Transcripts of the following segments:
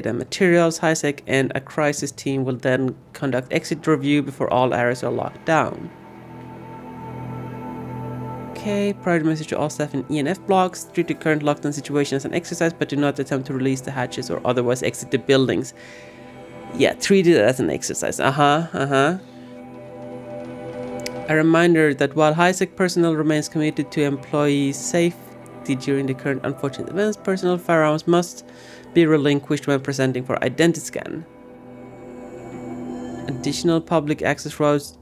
the materials. HiSec and a crisis team will then conduct exit review before all areas are locked down. Okay, priority message to all staff in ENF blocks. Treat the current lockdown situation as an exercise, but do not attempt to release the hatches or otherwise exit the buildings. Yeah, treat it as an exercise. A reminder that while HiSec personnel remains committed to employee safety during the current unfortunate events, personal firearms must be relinquished when presenting for identity scan. Additional public access roads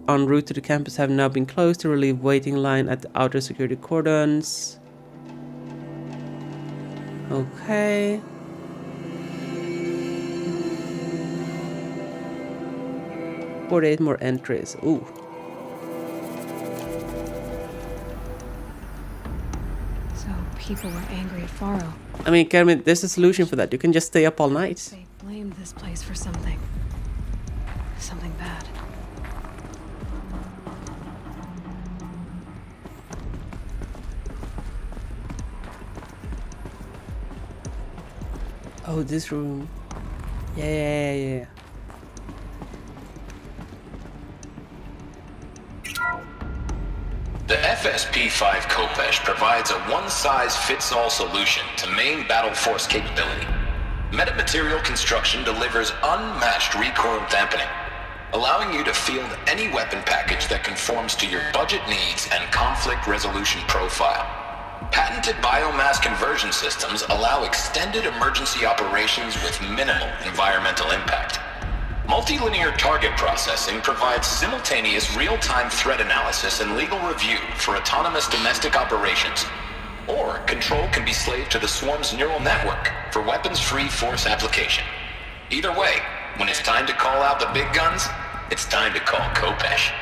en route to the campus have now been closed to relieve waiting line at the outer security cordons. Okay. $48 more entries. Ooh. So people were angry at Faro. I mean, Kermit, there's a solution for that. You can just stay up all night. They blamed this place for something. Something bad. Oh, this room. Yeah. The FSP-5 Khopesh provides a one-size-fits-all solution to main battle force capability. Metamaterial construction delivers unmatched recoil dampening, allowing you to field any weapon package that conforms to your budget needs and conflict resolution profile. Patented biomass conversion systems allow extended emergency operations with minimal environmental impact. Multilinear target processing provides simultaneous real-time threat analysis and legal review for autonomous domestic operations. Or control can be slaved to the swarm's neural network for weapons-free force application. Either way, when it's time to call out the big guns, it's time to call Khopesh.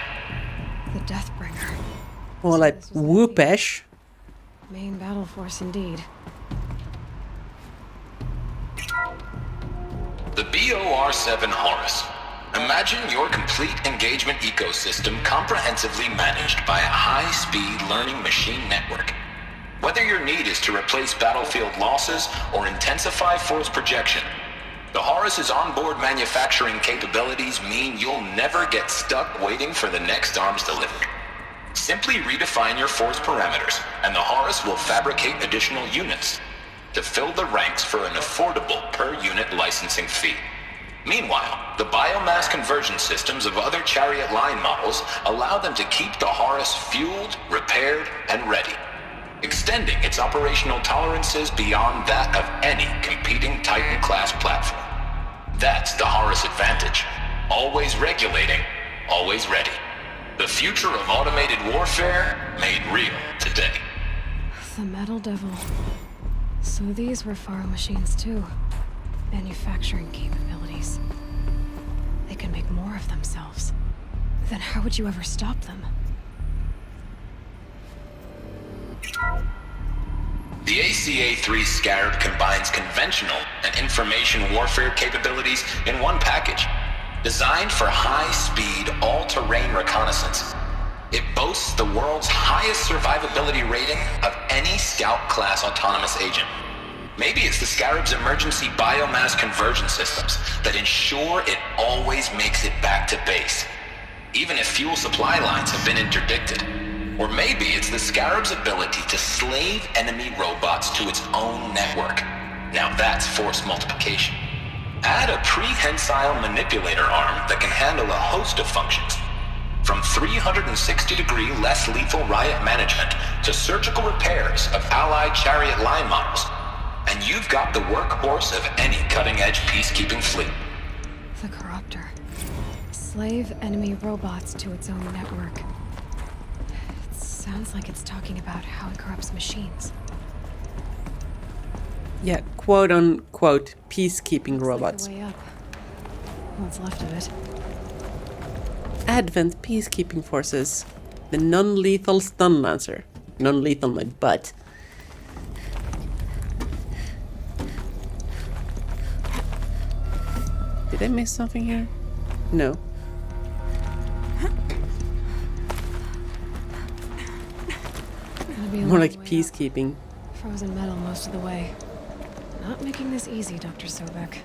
The Deathbringer. More like Whoopesh. Main battle force indeed. The BOR-7 Horus. Imagine your complete engagement ecosystem comprehensively managed by a high-speed learning machine network. Whether your need is to replace battlefield losses or intensify force projection, the Horus's onboard manufacturing capabilities mean you'll never get stuck waiting for the next arms delivery. Simply redefine your force parameters, and the Horus will fabricate additional units to fill the ranks for an affordable per-unit licensing fee. Meanwhile, the biomass conversion systems of other Chariot line models allow them to keep the Horus fueled, repaired, and ready, extending its operational tolerances beyond that of any competing Titan-class platform. That's the Horus advantage. Always regulating, always ready. The future of automated warfare made real today. The Metal Devil. So these were Faro machines too. Manufacturing capabilities. They can make more of themselves. Then how would you ever stop them? The ACA-3 Scarab combines conventional and information warfare capabilities in one package. Designed for high-speed, all-terrain reconnaissance, it boasts the world's highest survivability rating of any Scout-class autonomous agent. Maybe it's the Scarab's emergency biomass conversion systems that ensure it always makes it back to base, even if fuel supply lines have been interdicted. Or maybe it's the Scarab's ability to slave enemy robots to its own network. Now that's force multiplication. Add a prehensile manipulator arm that can handle a host of functions, from 360-degree less lethal riot management to surgical repairs of allied Chariot line models, and you've got the workhorse of any cutting-edge peacekeeping fleet. The Corruptor. Slave enemy robots to its own network. It sounds like it's talking about how it corrupts machines. Yeah, quote-unquote peacekeeping robots. Like the way up. What's left of it. Advent peacekeeping forces. The non-lethal stun lancer. Non-lethal my butt. Did I miss something here? No. Gotta be a More long like way up. peacekeeping. Frozen metal most of the way. not making this easy, Dr. Sobek.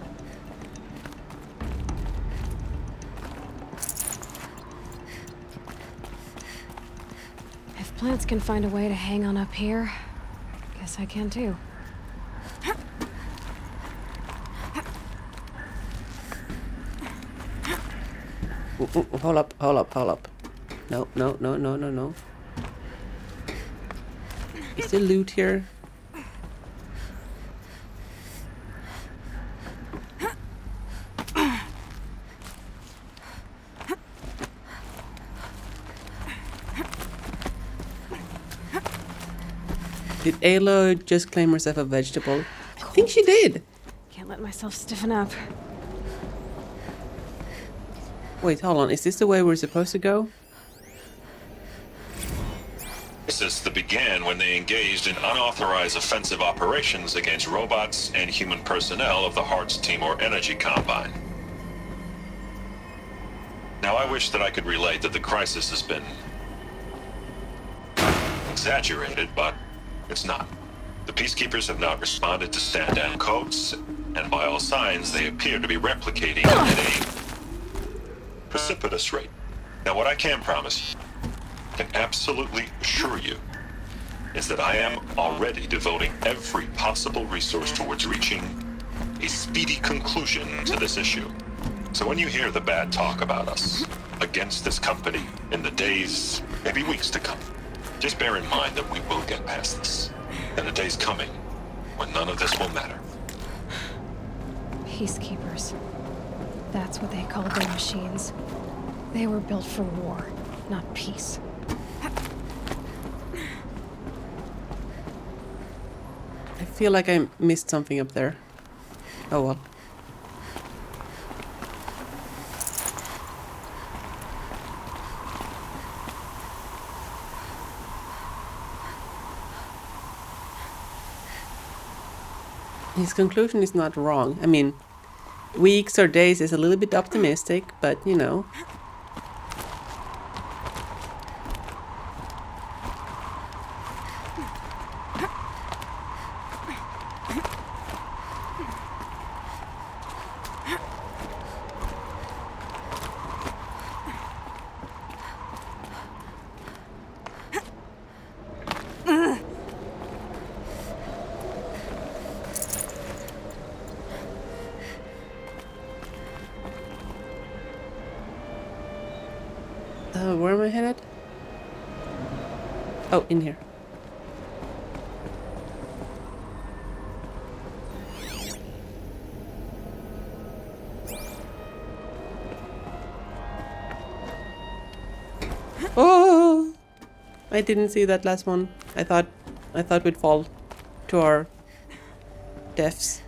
If plants can find a way to hang on up here, guess I can too. Hold up, hold up, hold up. No, no, no, no, no, no. Is there loot here? Did Aloy just claim herself a vegetable? I think she did. Can't let myself stiffen up. Wait, hold on. Is this the way we're supposed to go? This began when they engaged in unauthorized offensive operations against robots and human personnel of the Hearts Timor Energy Combine. Now, I wish that I could relate that the crisis has been exaggerated, but it's not. The peacekeepers have not responded to stand-down codes, and by all signs, they appear to be replicating at a precipitous rate. Now, what I can promise, can absolutely assure you, is that I am already devoting every possible resource towards reaching a speedy conclusion to this issue. So when you hear the bad talk about us against this company in the days, maybe weeks to come, just bear in mind that we will get past this. And the day's coming when none of this will matter. Peacekeepers. That's what they called their machines. They were built for war, not peace. I feel like I missed something up there. Oh well. His conclusion is not wrong. I mean, weeks or days is a little bit optimistic, but you know. Where am I headed? Oh, in here. Oh! I didn't see that last one. I thought we'd fall to our deaths.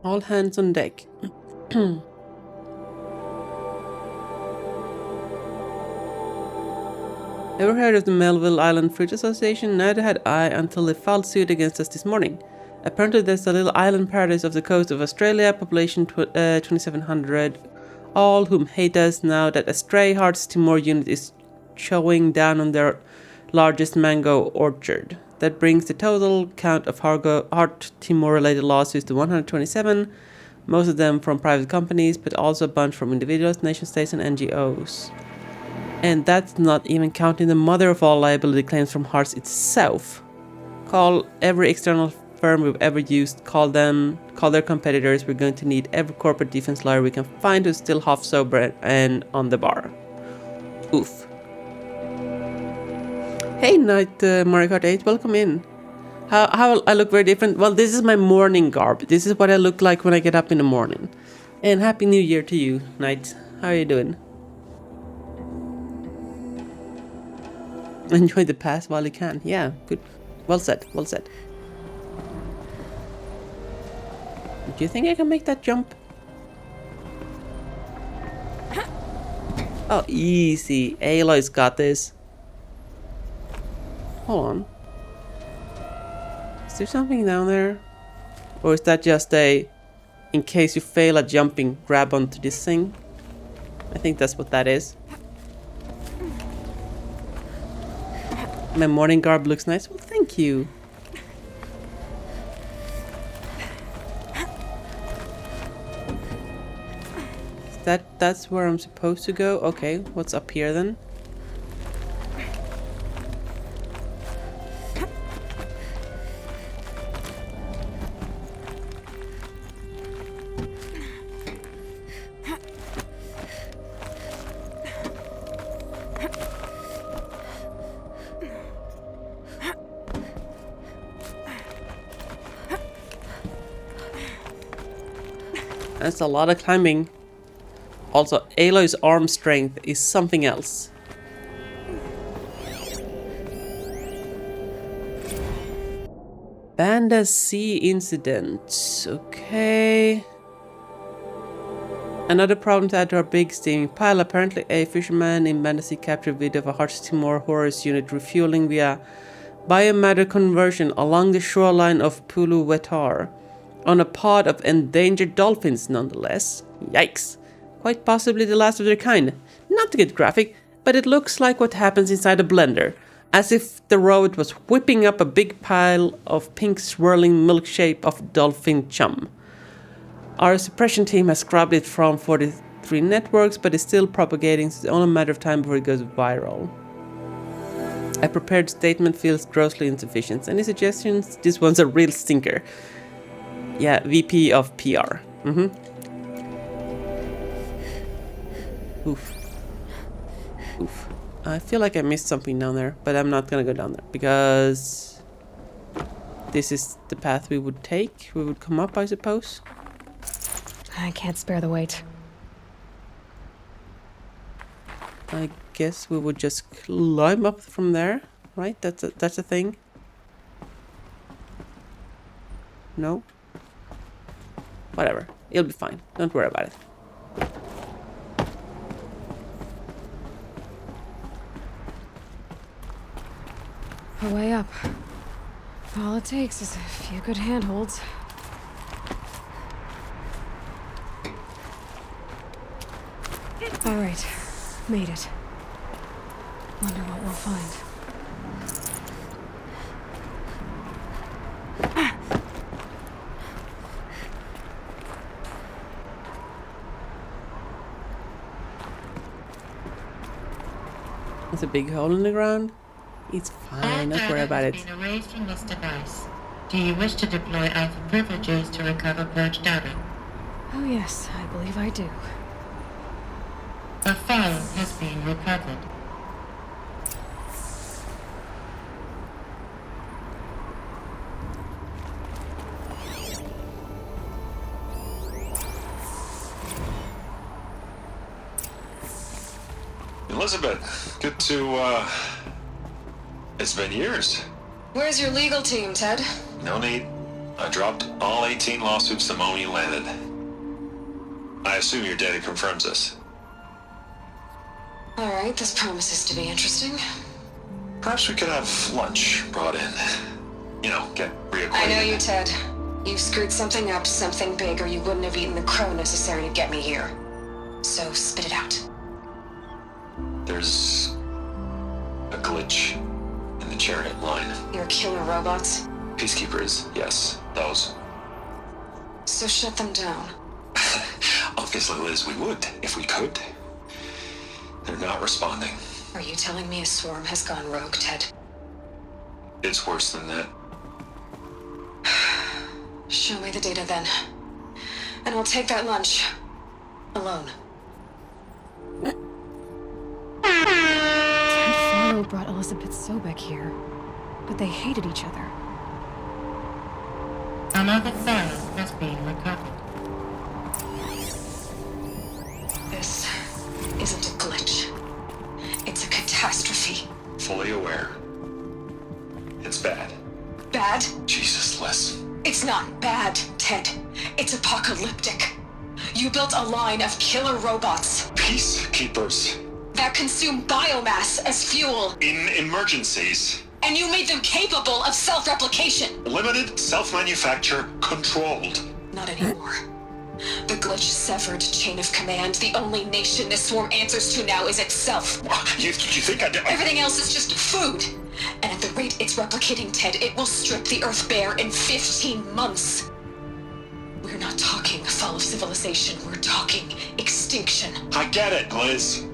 All hands on deck. Ever heard of the Melville Island Fruit Association? Neither had I until they filed suit against us this morning. Apparently there's a little island paradise off the coast of Australia, population 2700, all whom hate us now that a stray Hearts Timor unit is chowing down on their largest mango orchard. That brings the total count of Heart Timor related lawsuits to 127, most of them from private companies, but also a bunch from individuals, nation states, and NGOs. And that's not even counting the mother of all liability claims from Hearts itself. Call every external firm we've ever used, call their competitors. We're going to need every corporate defense lawyer we can find who's still half sober and on the bar. Oof. Hey, Night Mario Kart 8, welcome in. How I look very different? Well, this is my morning garb. This is what I look like when I get up in the morning. And Happy New Year to you, Night. How are you doing? Enjoy the past while you can. Yeah, good. Well said, well said. Do you think I can make that jump? Oh, easy. Aloy's got this. Hold on. Is there something down there? Or is that just a, in case you fail at jumping, grab onto this thing? I think that's what that is. My morning garb looks nice. Well, thank you. That's where I'm supposed to go. Okay, what's up here then? That's a lot of climbing. Also, Aloy's arm strength is something else. Banda Sea incident. Okay. Another problem to add to our big steaming pile. Apparently, a fisherman in Banda Sea captured video of a Harsh Timor Horus unit refueling via biomatter conversion along the shoreline of Pulu Wetar on a pod of endangered dolphins, nonetheless. Yikes. Quite possibly the last of their kind. Not to get graphic, but it looks like what happens inside a blender. As if the robot was whipping up a big pile of pink swirling milkshake of dolphin chum. Our suppression team has scrubbed it from 43 networks, but is still propagating, so it's only a matter of time before it goes viral. A prepared statement feels grossly insufficient. Any suggestions? This one's a real stinker. Yeah, VP of PR. Oof. Oof. I feel like I missed something down there, but I'm not gonna go down there because this is the path we would take. We would come up, I suppose. I can't spare the weight. I guess we would just climb up from there, right? That's a thing. No? Whatever. It'll be fine. Don't worry about it. A way up. All it takes is a few good handholds. All right, made it. Wonder what we'll find. There's a big hole in the ground. It's fine, don't worry about it. Has been erased from this device. Do you wish to deploy alpha privileges to recover purged data? Oh yes, I believe I do. A file has been recovered. Elizabeth, good to, it's been years. Where's your legal team, Ted? No need. I dropped all 18 lawsuits the moment you landed. I assume your data confirms this. All right, this promises to be interesting. Perhaps we could have lunch brought in. You know, get reacquainted. I know you, Ted. You've screwed something up, something big, or you wouldn't have eaten the crow necessary to get me here. So spit it out. There's a glitch in the chariot line. Your killer robots? Peacekeepers, yes, those. So shut them down. Obviously, Liz, we would, if we could. They're not responding. Are you telling me a swarm has gone rogue, Ted? It's worse than that. Show me the data then. And I'll take that lunch. Alone. Ted Faro brought Elizabeth Sobek here, but they hated each other. Another file has been recovered. This isn't a glitch. It's a catastrophe. Fully aware. It's bad. Bad? Jesus, Liz. It's not bad, Ted. It's apocalyptic. You built a line of killer robots Peacekeepers. that consume biomass as fuel, In emergencies. and you made them capable of self-replication. Limited, self-manufacture, controlled. Not anymore. The glitch severed chain of command. The only nation this swarm answers to now is itself. You think I did? Everything else is just food. And at the rate it's replicating, Ted, it will strip the Earth bare in 15 months. We're not talking fall of civilization, we're talking extinction. I get it, Liz.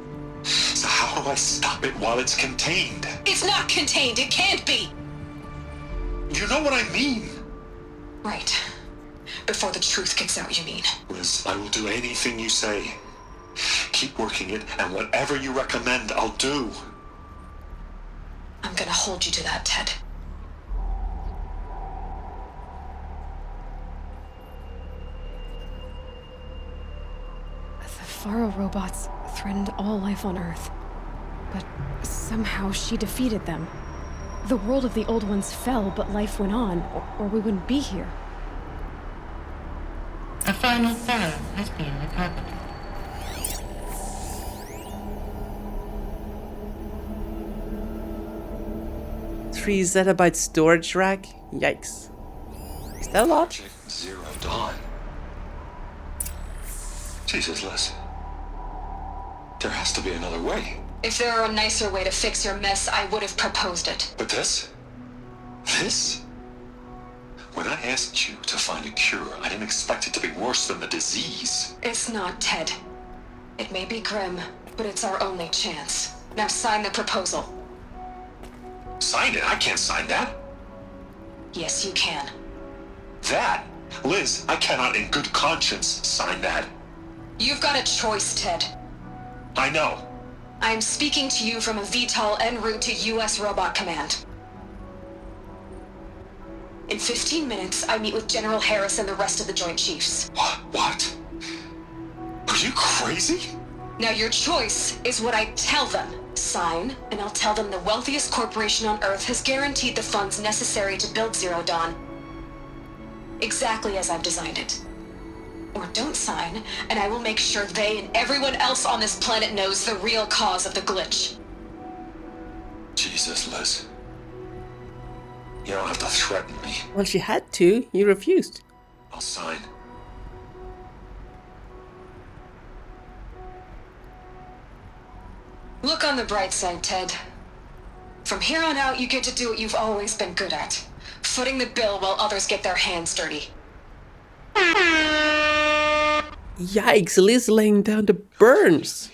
So how do I stop it while it's contained? It's not contained, it can't be! You know what I mean? Right. Before the truth gets out, you mean? Liz, I will do anything you say. Keep working it, and whatever you recommend, I'll do. I'm gonna hold you to that, Ted. The Faro robots threatened all life on Earth. But somehow she defeated them. The world of the old ones fell, but life went on, or we wouldn't be here. A final file has been recovered. Three zettabyte storage rack? Yikes. Is that a lot? Project Zero Dawn. Jesus, Liz. There has to be another way. If there were a nicer way to fix your mess, I would have proposed it. But this? This? When I asked you to find a cure, I didn't expect it to be worse than the disease. It's not, Ted. It may be grim, but it's our only chance. Now sign the proposal. Sign it? I can't sign that. Yes, you can. That? Liz, I cannot in good conscience sign that. You've got a choice, Ted. I know. I'm speaking to you from a VTOL en route to U.S. Robot Command. In 15 minutes, I meet with General Harris and the rest of the Joint Chiefs. What? Are you crazy? Now your choice is what I tell them. Sign, and I'll tell them the wealthiest corporation on Earth has guaranteed the funds necessary to build Zero Dawn. Exactly as I've designed it. Or don't sign, and I will make sure they and everyone else on this planet knows the real cause of the glitch. Jesus, Liz. You don't have to threaten me. Well, she had to. You refused. I'll sign. Look on the bright side, Ted. From here on out, you get to do what you've always been good at. Footing the bill while others get their hands dirty. Yikes, Liz laying down the burns.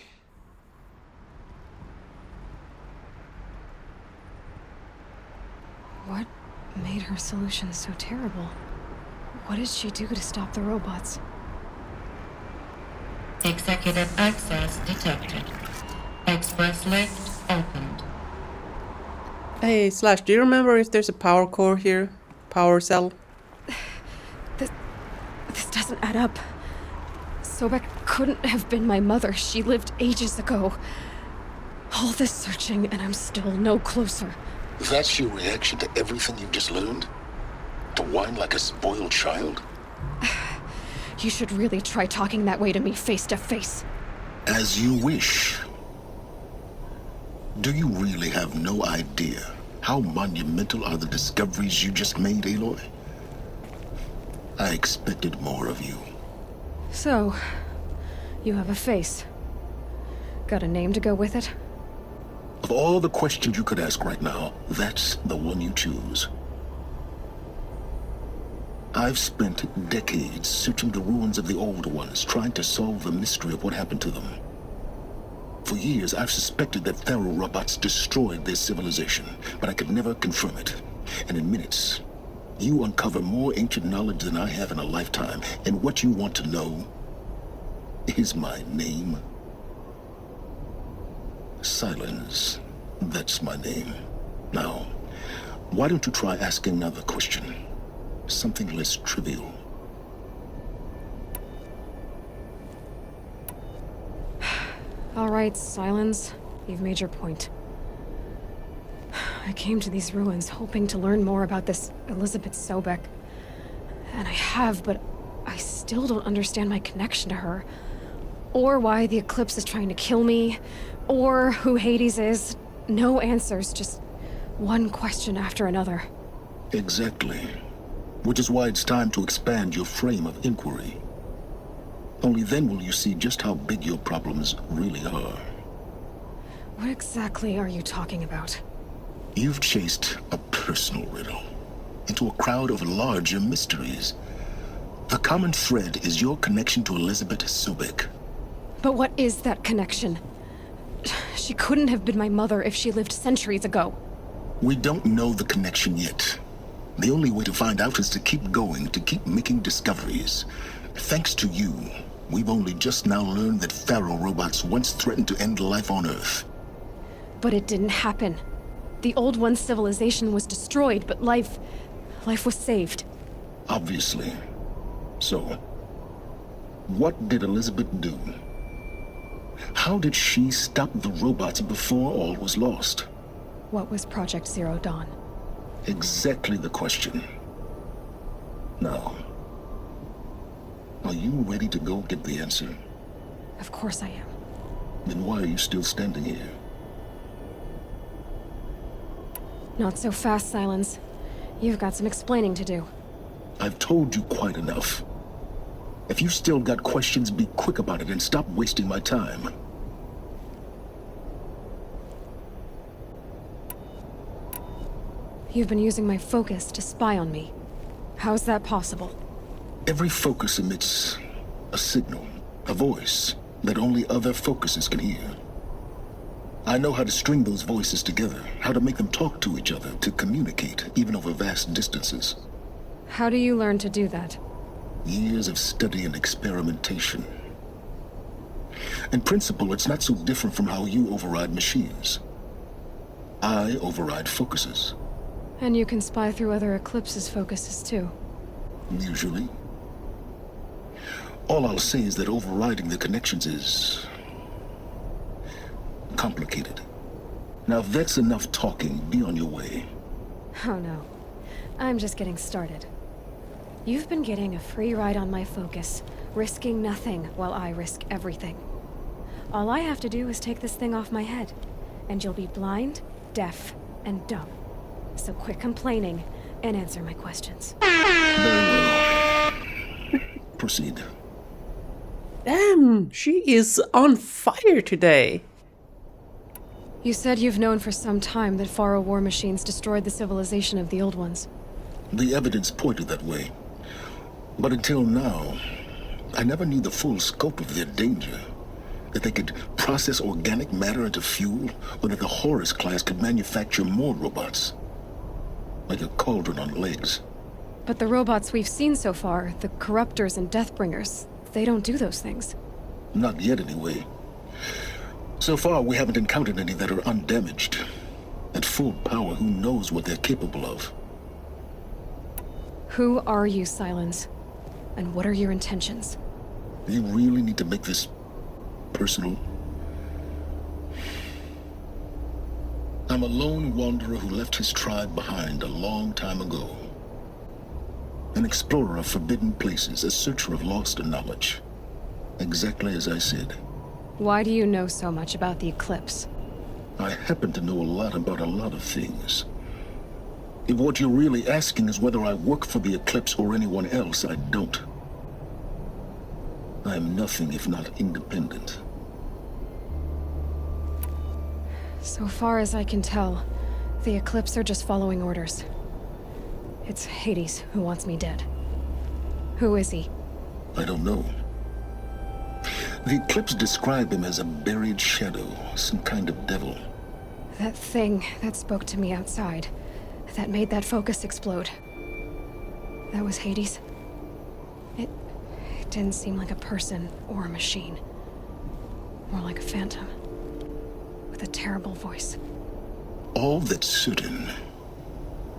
What made her solution so terrible? What did she do to stop the robots? Executive access detected. Express lift opened. Hey, Slash, do you remember if there's a power core here? Power cell? This doesn't add up. Sobek couldn't have been my mother. She lived ages ago. All this searching, and I'm still no closer. That's your reaction to everything you've just learned? To whine like a spoiled child? You should really try talking that way to me face to face. As you wish. Do you really have no idea how monumental are the discoveries you just made, Aloy? I expected more of you. So, you have a face. Got a name to go with it? Of all the questions you could ask right now, that's the one you choose. I've spent decades searching the ruins of the older ones, trying to solve the mystery of what happened to them. For years, I've suspected that Faro robots destroyed their civilization, but I could never confirm it. And in minutes, you uncover more ancient knowledge than I have in a lifetime, and what you want to know is my name. Silence. That's my name. Now, why don't you try asking another question? Something less trivial. All right, Silence. You've made your point. I came to these ruins hoping to learn more about this Elizabeth Sobek. And I have, but I still don't understand my connection to her. Or why the Eclipse is trying to kill me. Or who Hades is. No answers, just one question after another. Exactly. Which is why it's time to expand your frame of inquiry. Only then will you see just how big your problems really are. What exactly are you talking about? You've chased a personal riddle into a crowd of larger mysteries. The common thread is your connection to Elizabeth Sobek. But what is that connection? She couldn't have been my mother if she lived centuries ago. We don't know the connection yet. The only way to find out is to keep going, to keep making discoveries. Thanks to you, we've only just now learned that Pharaoh robots once threatened to end life on Earth. But it didn't happen. The Old One's civilization was destroyed, but life was saved. Obviously. So, what did Elizabeth do? How did she stop the robots before all was lost? What was Project Zero Dawn? Exactly the question. Now, are you ready to go get the answer? Of course I am. Then why are you still standing here? Not so fast, Silence. You've got some explaining to do. I've told you quite enough. If you've still got questions, be quick about it and stop wasting my time. You've been using my focus to spy on me. How's that possible? Every focus emits a signal, a voice, that only other focuses can hear. I know how to string those voices together, how to make them talk to each other, to communicate, even over vast distances. How do you learn to do that? Years of study and experimentation. In principle, it's not so different from how you override machines. I override focuses. And you can spy through other Eclipse's focuses too. Usually. All I'll say is that overriding the connections is complicated. Now, if that's enough talking, be on your way. Oh no. I'm just getting started. You've been getting a free ride on my focus, risking nothing while I risk everything. All I have to do is take this thing off my head, and you'll be blind, deaf, and dumb. So quit complaining and answer my questions. Very well. Proceed. Damn, she is on fire today. You said you've known for some time that Pharaoh war machines destroyed the civilization of the Old Ones. The evidence pointed that way. But until now, I never knew the full scope of their danger. That they could process organic matter into fuel, or that the Horus class could manufacture more robots. Like a cauldron on legs. But the robots we've seen so far, the Corruptors and Deathbringers, they don't do those things. Not yet, anyway. So far, we haven't encountered any that are undamaged. At full power, who knows what they're capable of? Who are you, Silence? And what are your intentions? You really need to make this personal? I'm a lone wanderer who left his tribe behind a long time ago. An explorer of forbidden places, a searcher of lost knowledge. Exactly as I said. Why do you know so much about the Eclipse? I happen to know a lot about a lot of things. If what you're really asking is whether I work for the Eclipse or anyone else, I don't. I am nothing if not independent. So far as I can tell, the Eclipse are just following orders. It's Hades who wants me dead. Who is he? I don't know. The Eclipse described him as a buried shadow, some kind of devil. That thing that spoke to me outside, that made that focus explode. That was Hades. It didn't seem like a person or a machine. More like a phantom. With a terrible voice. All that's certain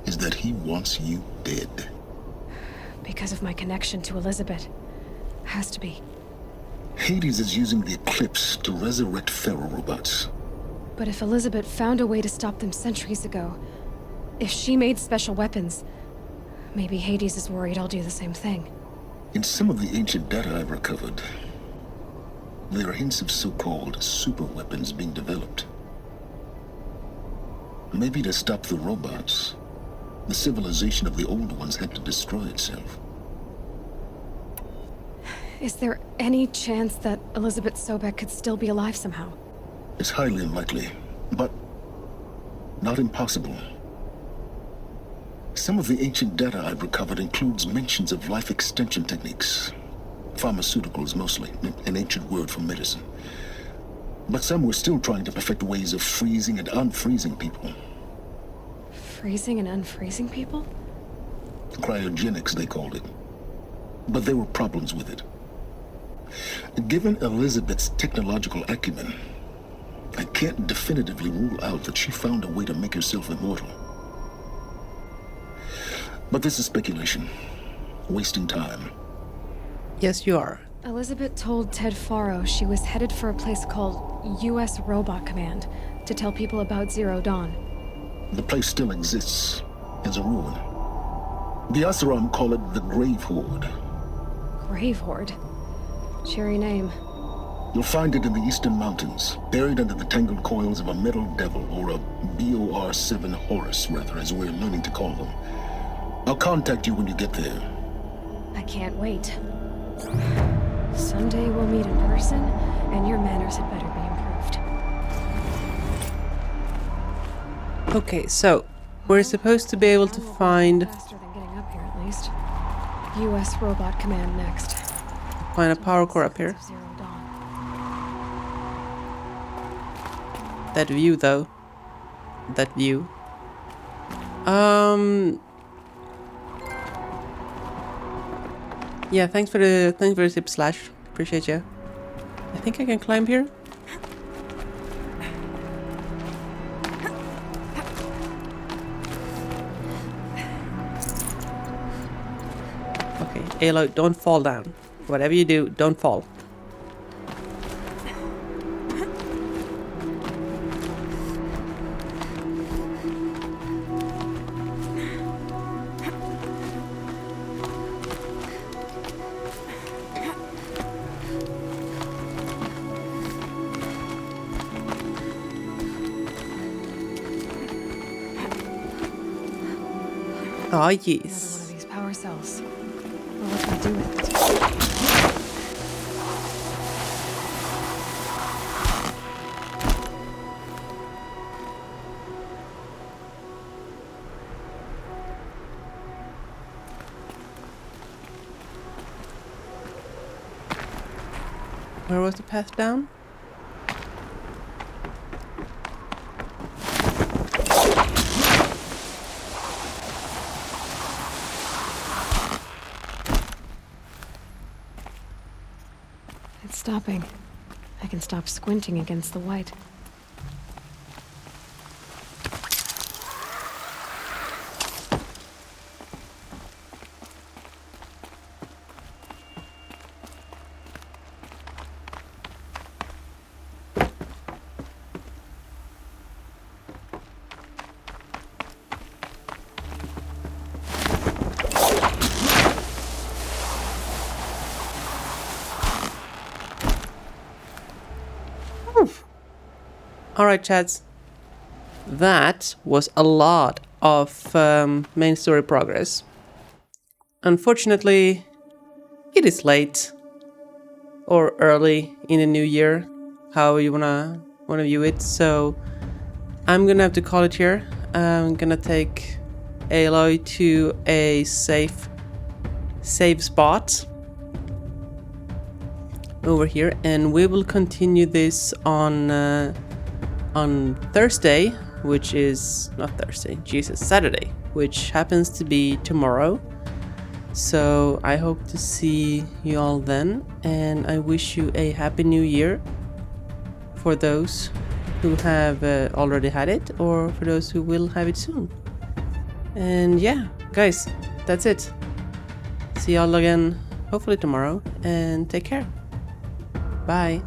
is that he wants you dead. Because of my connection to Elizabeth. Has to be. Hades is using the Eclipse to resurrect Pharaoh robots. But if Elizabeth found a way to stop them centuries ago, if she made special weapons, maybe Hades is worried I'll do the same thing. In some of the ancient data I've recovered, there are hints of so-called super weapons being developed. Maybe to stop the robots, the civilization of the Old Ones had to destroy itself. Is there any chance that Elizabeth Sobek could still be alive somehow? It's highly unlikely, but not impossible. Some of the ancient data I've recovered includes mentions of life extension techniques. Pharmaceuticals mostly, an ancient word for medicine. But some were still trying to perfect ways of freezing and unfreezing people. Freezing and unfreezing people? Cryogenics, they called it. But there were problems with it. Given Elizabeth's technological acumen, I can't definitively rule out that she found a way to make herself immortal. But this is speculation. Wasting time. Yes, you are. Elizabeth told Ted Faro she was headed for a place called U.S. Robot Command to tell people about Zero Dawn. The place still exists as a ruin. The Asaram call it the Grave Horde. Grave Horde? Cheery name. You'll find it in the eastern mountains, buried under the tangled coils of a metal devil, or a BOR-7 Horus, rather, as we're learning to call them. I'll contact you when you get there. I can't wait. Someday we'll meet in person, and your manners had better be improved. Okay, so we're supposed to be able to find Faster than getting up here, at least. U.S. Robot Command next. a power core up here. Zero Dawn. That view, though. That view. Yeah, thanks for the tip, Slash. Appreciate you. I think I can climb here. Okay, Aloy, don't fall down. Whatever you do, don't fall. Ah, Another one yes. of these power cells. Well, what can I do with it? Where was the path down? It's stopping. I can stop squinting against the white. Alright, chads. That was a lot of main story progress. Unfortunately, it is late. Or early in the new year. However you wanna view it. So I'm gonna have to call it here. I'm gonna take Aloy to a safe spot over here, and we will continue this on Thursday, which is not Thursday, Jesus, Saturday, which happens to be tomorrow. So I hope to see you all then, and I wish you a happy new year for those who have already had it, or for those who will have it soon. And yeah, guys, that's it. See y'all again hopefully tomorrow, and take care. Bye.